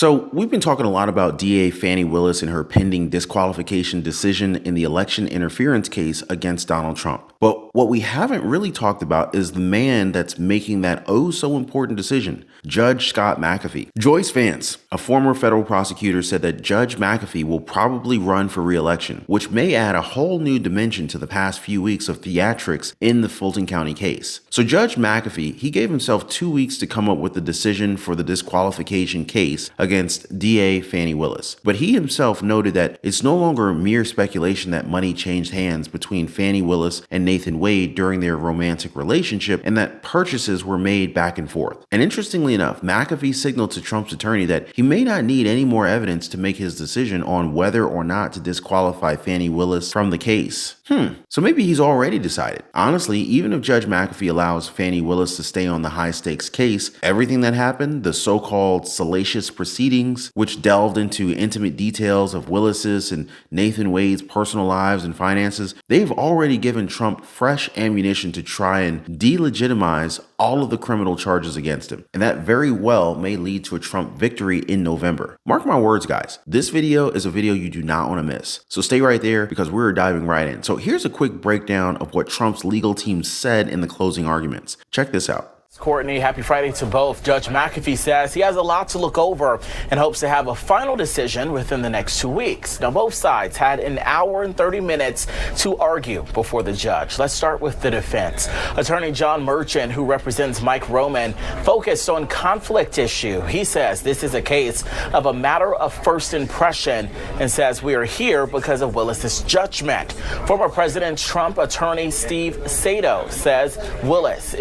So we've been talking a lot about DA Fani Willis and her pending disqualification decision in the election interference case against Donald Trump. But what we haven't really talked about is the man that's making that oh so important decision, Judge Scott McAfee. Joyce Vance, a former federal prosecutor, said that Judge McAfee will probably run for re-election, which may add a whole new dimension to the past few weeks of theatrics in the Fulton County case. So Judge McAfee, he gave himself 2 weeks to come up with the decision for the disqualification case against DA Fani Willis. But he himself noted that it's no longer mere speculation that money changed hands between Fani Willis and Nathan Wade during their romantic relationship, and that purchases were made back and forth. And interestingly enough, McAfee signaled to Trump's attorney that he may not need any more evidence to make his decision on whether or not to disqualify Fani Willis from the case. So maybe he's already decided. Honestly, even if Judge McAfee allows Fani Willis to stay on the high-stakes case, everything that happened, the so-called salacious proceedings, which delved into intimate details of Willis's and Nathan Wade's personal lives and finances, they've already given Trump fresh ammunition to try and delegitimize all of the criminal charges against him. And that very well may lead to a Trump victory in November. Mark my words, guys. This video is a video you do not want to miss. So stay right there because we're diving right in. So here's a quick breakdown of what Trump's legal team said in the closing arguments. Check this out. Courtney, happy Friday to both. Judge McAfee says he has a lot to look over and hopes to have a final decision within the next 2 weeks. Now, both sides had an hour and 30 minutes to argue before the judge. Let's start with the defense. Attorney John Merchant, who represents Mike Roman, focused on conflict issue. He says this is a case of a matter of first impression and says we are here because of Willis's judgment. Former President Trump attorney Steve Sato says Willis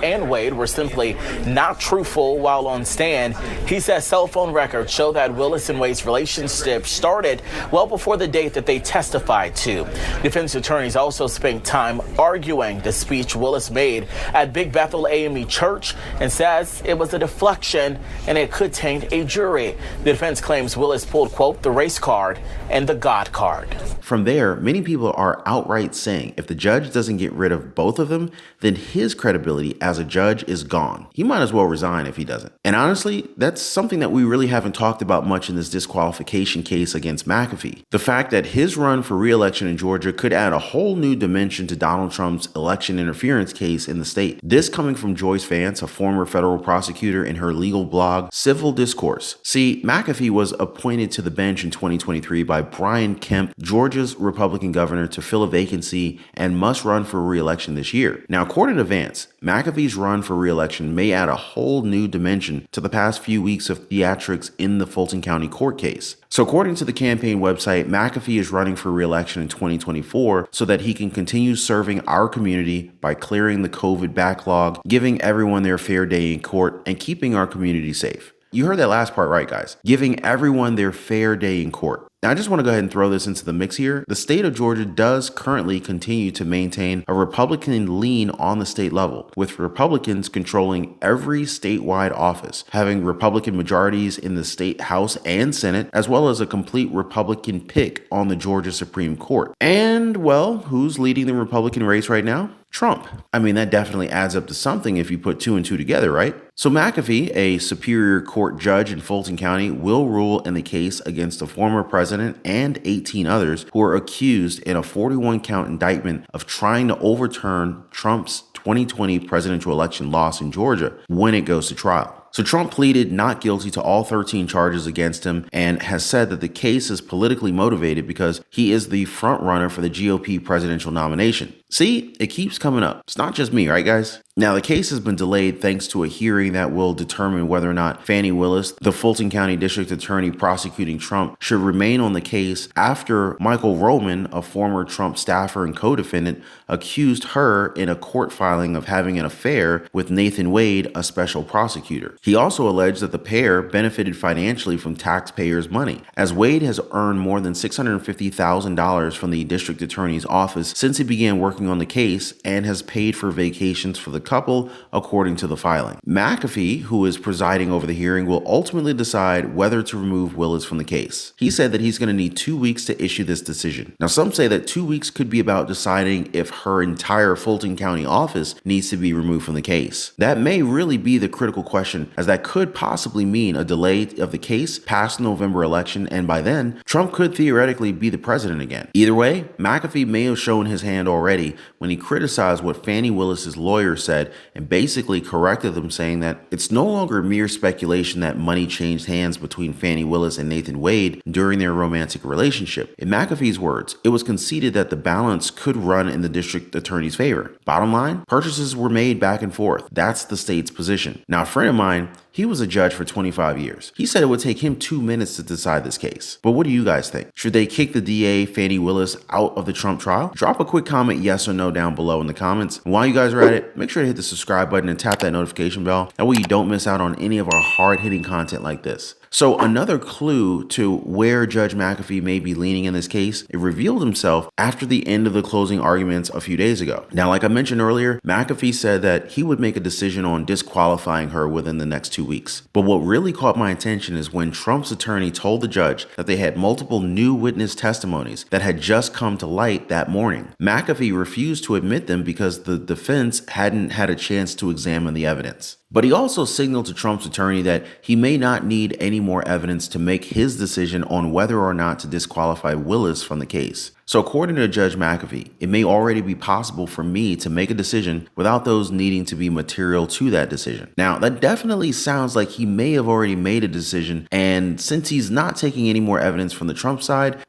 and Wade were simply not truthful while on stand. He says cell phone records show that Willis and Wade's relationship started well before the date that they testified to. Defense attorneys also spent time arguing the speech Willis made at Big Bethel AME Church and says it was a deflection and it could taint a jury. The defense claims Willis pulled, quote, the race card and the God card. From there, many people are outright saying if the judge doesn't get rid of both of them, then his credibility as a judge is gone. He might as well resign if he doesn't. And honestly, that's something that we really haven't talked about much in this disqualification case against McAfee. The fact that his run for re-election in Georgia could add a whole new dimension to Donald Trump's election interference case in the state. This coming from Joyce Vance, a former federal prosecutor, in her legal blog, Civil Discourse. See, McAfee was appointed to the bench in 2023 by Brian Kemp, Georgia's Republican governor, to fill a vacancy and must run for re-election this year. Now, according to Vance, McAfee's run for re-election may add a whole new dimension to the past few weeks of theatrics in the Fulton County court case. So according to the campaign website, McAfee is running for re-election in 2024 so that he can continue serving our community by clearing the COVID backlog, giving everyone their fair day in court, and keeping our community safe. You heard that last part right, guys. Giving everyone their fair day in court. Now, I just want to go ahead and throw this into the mix here. The state of Georgia does currently continue to maintain a Republican lean on the state level, with Republicans controlling every statewide office, having Republican majorities in the state House and Senate, as well as a complete Republican pick on the Georgia Supreme Court. And, well, who's leading the Republican race right now? Trump. I mean, that definitely adds up to something if you put 2 and 2 together, right? So McAfee, a Superior Court judge in Fulton County, will rule in the case against the former president and 18 others who are accused in a 41-count indictment of trying to overturn Trump's 2020 presidential election loss in Georgia when it goes to trial. So Trump pleaded not guilty to all 13 charges against him and has said that the case is politically motivated because he is the front runner for the GOP presidential nomination. See, it keeps coming up. It's not just me, right, guys? Now, the case has been delayed thanks to a hearing that will determine whether or not Fani Willis, the Fulton County District Attorney prosecuting Trump, should remain on the case after Michael Roman, a former Trump staffer and co-defendant, accused her in a court filing of having an affair with Nathan Wade, a special prosecutor. He also alleged that the pair benefited financially from taxpayers' money, as Wade has earned more than $650,000 from the district attorney's office since he began working on the case and has paid for vacations for the couple, according to the filing. McAfee, who is presiding over the hearing, will ultimately decide whether to remove Willis from the case. He said that he's going to need 2 weeks to issue this decision. Now, some say that 2 weeks could be about deciding if her entire Fulton County office needs to be removed from the case. That may really be the critical question election, as that could possibly mean a delay of the case past the November election, and by then, Trump could theoretically be the president again. Either way, McAfee may have shown his hand already when he criticized what Fani Willis's lawyer said and basically corrected them, saying that it's no longer mere speculation that money changed hands between Fani Willis and Nathan Wade during their romantic relationship. In McAfee's words, it was conceded that the balance could run in the district attorney's favor. Bottom line, purchases were made back and forth. That's the state's position. Now, a friend of mine, he was a judge for 25 years. He said it would take him 2 minutes to decide this case. But what do you guys think? Should they kick the DA, Fani Willis, out of the Trump trial? Drop a quick comment, yes or no, down below in the comments. And while you guys are at it, make sure to hit the subscribe button and tap that notification bell. That way you don't miss out on any of our hard-hitting content like this. So another clue to where Judge McAfee may be leaning in this case, it revealed himself after the end of the closing arguments a few days ago. Now, like I mentioned earlier, McAfee said that he would make a decision on disqualifying her within the next 2 weeks. But what really caught my attention is when Trump's attorney told the judge that they had multiple new witness testimonies that had just come to light that morning. McAfee refused to admit them because the defense hadn't had a chance to examine the evidence. But he also signaled to Trump's attorney that he may not need any more evidence to make his decision on whether or not to disqualify Willis from the case. So according to Judge McAfee, it may already be possible for me to make a decision without those needing to be material to that decision. Now, that definitely sounds like he may have already made a decision, and since he's not taking any more evidence from the Trump side,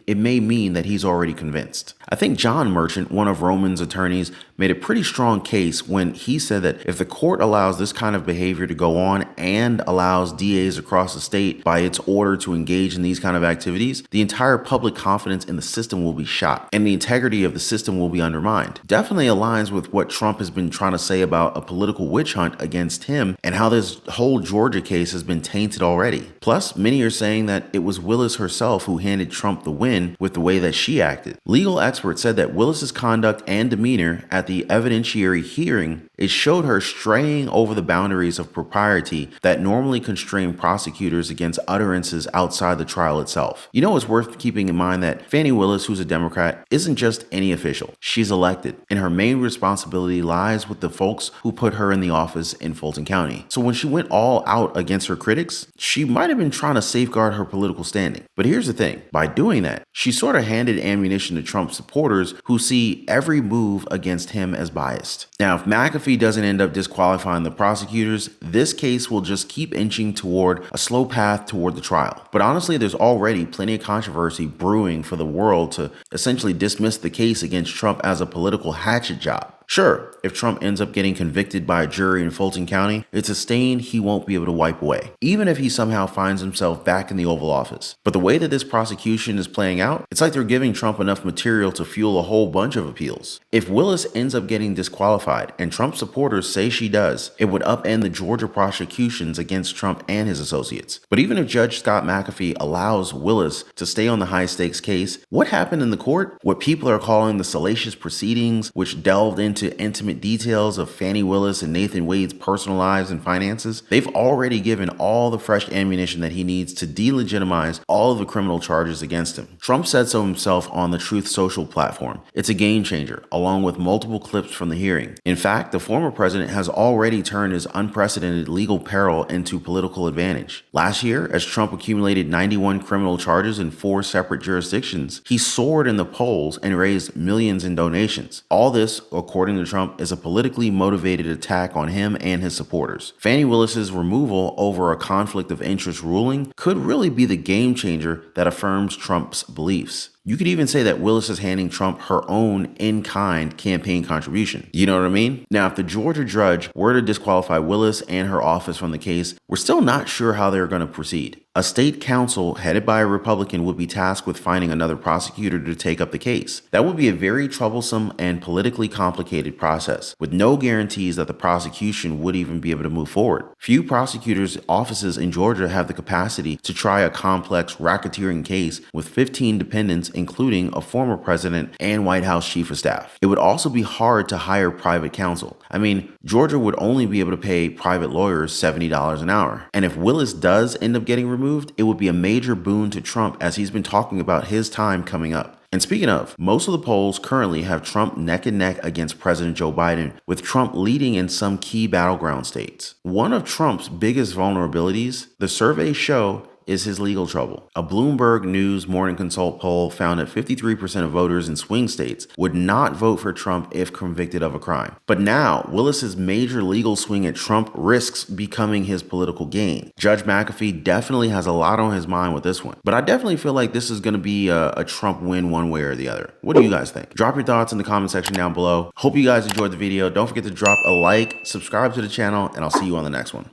it may mean that he's already convinced. I think John Merchant, one of Roman's attorneys, made a pretty strong case when he said that if the court allows this kind of behavior to go on and allows DAs across the state by its order to engage in these kind of activities, the entire public confidence in the system will be shot and the integrity of the system will be undermined. Definitely aligns with what Trump has been trying to say about a political witch hunt against him and how this whole Georgia case has been tainted already. Plus, many are saying that it was Willis herself who handed Trump the win with the way that she acted. Legal experts said that Willis's conduct and demeanor at the evidentiary hearing, it showed her straying over the boundaries of propriety that normally constrain prosecutors against utterances outside the trial itself. You know, it's worth keeping in mind that Fani Willis, who's a Democrat, isn't just any official. She's elected, and her main responsibility lies with the folks who put her in the office in Fulton County. So when she went all out against her critics, she might have been trying to safeguard her political standing. But here's the thing, by doing that, she sort of handed ammunition to Trump supporters who see every move against him as biased. Now, if McAfee doesn't end up disqualifying the prosecutors, this case will just keep inching toward a slow path toward the trial. But honestly, there's already plenty of controversy brewing for the world to essentially dismiss the case against Trump as a political hatchet job. Sure, if Trump ends up getting convicted by a jury in Fulton County, it's a stain he won't be able to wipe away, even if he somehow finds himself back in the Oval Office. But the way that this prosecution is playing out, it's like they're giving Trump enough material to fuel a whole bunch of appeals. If Willis ends up getting disqualified, and Trump supporters say she does, it would upend the Georgia prosecutions against Trump and his associates. But even if Judge Scott McAfee allows Willis to stay on the high-stakes case, what happened in the court? What people are calling the salacious proceedings, which delved into intimate details of Fani Willis and Nathan Wade's personal lives and finances, they've already given all the fresh ammunition that he needs to delegitimize all of the criminal charges against him. Trump said so himself on the Truth Social platform. It's a game changer, along with multiple clips from the hearing. In fact, the former president has already turned his unprecedented legal peril into political advantage. Last year, as Trump accumulated 91 criminal charges in 4 separate jurisdictions, he soared in the polls and raised millions in donations. All this, according to Trump, is a politically motivated attack on him and his supporters. Fani Willis's removal over a conflict of interest ruling could really be the game changer that affirms Trump's beliefs. You could even say that Willis is handing Trump her own in-kind campaign contribution. You know what I mean? Now, if the Georgia judge were to disqualify Willis and her office from the case, we're still not sure how they're going to proceed. A state council headed by a Republican would be tasked with finding another prosecutor to take up the case. That would be a very troublesome and politically complicated process, with no guarantees that the prosecution would even be able to move forward. Few prosecutors' offices in Georgia have the capacity to try a complex racketeering case with 15 dependents including a former president and White House chief of staff. It would also be hard to hire private counsel. I mean, Georgia would only be able to pay private lawyers $70 an hour. And if Willis does end up getting removed, it would be a major boon to Trump, as he's been talking about his time coming up. And speaking of, most of the polls currently have Trump neck and neck against President Joe Biden, with Trump leading in some key battleground states. One of Trump's biggest vulnerabilities, the surveys show, is his legal trouble. A Bloomberg News Morning Consult poll found that 53% of voters in swing states would not vote for Trump if convicted of a crime. But now, Willis's major legal swing at Trump risks becoming his political gain. Judge McAfee definitely has a lot on his mind with this one. But I definitely feel like this is going to be a Trump win one way or the other. What do you guys think? Drop your thoughts in the comment section down below. Hope you guys enjoyed the video. Don't forget to drop a like, subscribe to the channel, and I'll see you on the next one.